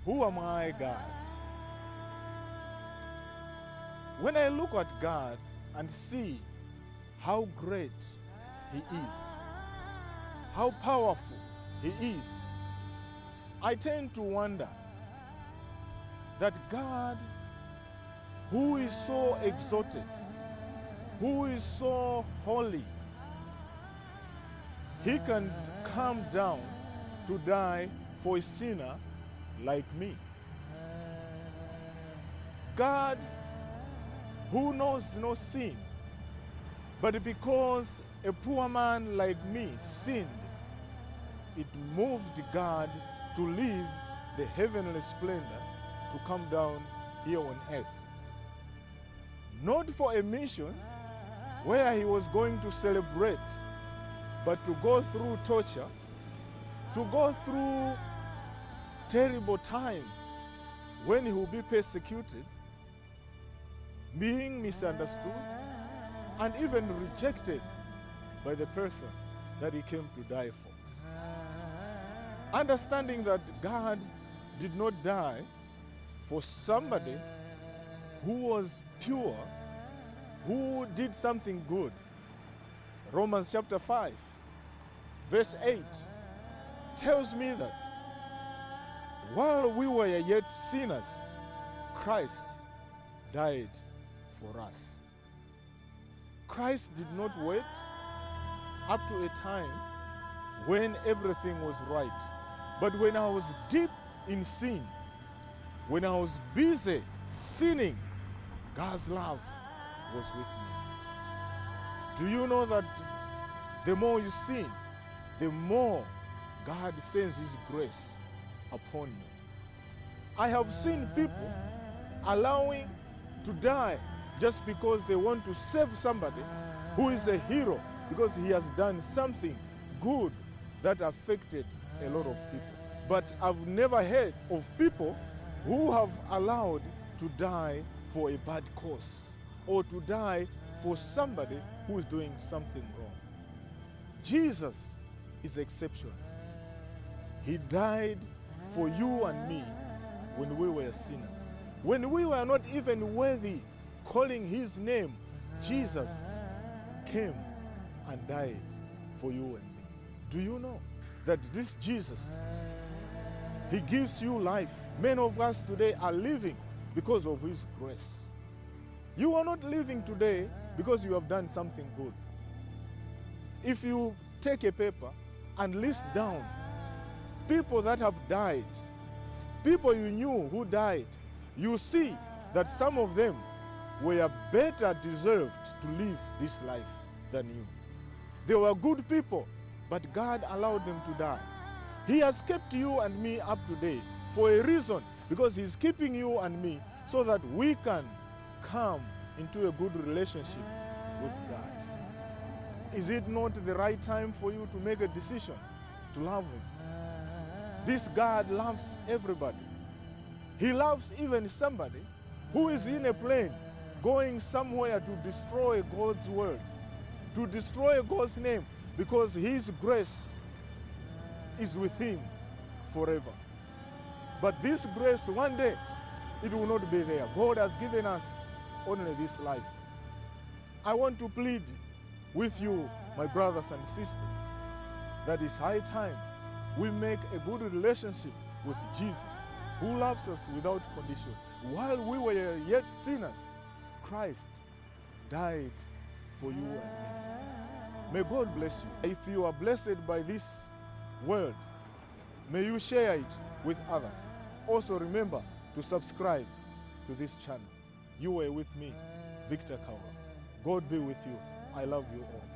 Who am I, God? When I look at God and see how great He is, how powerful He is, I tend to wonder that God, who is so exalted, who is so holy, He can come down to die for a sinner like me. God, who knows no sin, but because a poor man like me sinned, it moved God to leave the heavenly splendor to come down here on earth. Not for a mission where He was going to celebrate, but to go through torture, to go through terrible time when He will be persecuted, being misunderstood, and even rejected by the person that He came to die for. Understanding that God did not die for somebody who was pure, who did something good. Romans chapter 5, verse 8 tells me that while we were yet sinners, Christ died for us. Christ did not wait up to a time when everything was right. But when I was deep in sin, when I was busy sinning, God's love was with me. Do you know that the more you sin, the more God sends His grace upon you? I have seen people allowing to die just because they want to save somebody who is a hero because he has done something good that affected a lot of people. But I've never heard of people who have allowed to die for a bad cause or to die for somebody who is doing something wrong. Jesus is exceptional. He died for you and me when we were sinners. When we were not even worthy calling His name, Jesus came and died for you and me. Do you know that this Jesus, He gives you life? Many of us today are living because of His grace. You are not living today because you have done something good. If you take a paper and list down people that have died, people you knew who died, you see that some of them were better deserved to live this life than you. They were good people, but God allowed them to die. He has kept you and me up to date for a reason, because He's keeping you and me so that we can come into a good relationship with God. Is it not the right time for you to make a decision to love Him? This God loves everybody. He loves even somebody who is in a plane going somewhere to destroy God's word, to destroy God's name, because His grace is with him forever. But this grace, one day, it will not be there. God has given us only this life. I want to plead with you, my brothers and sisters, that it's high time we make a good relationship with Jesus, who loves us without condition. While we were yet sinners, Christ died for you and me. May God bless you. If you are blessed by this word, may you share it with others. Also remember to subscribe to this channel. You were with me, Victor Khaula. God be with you. I love you all.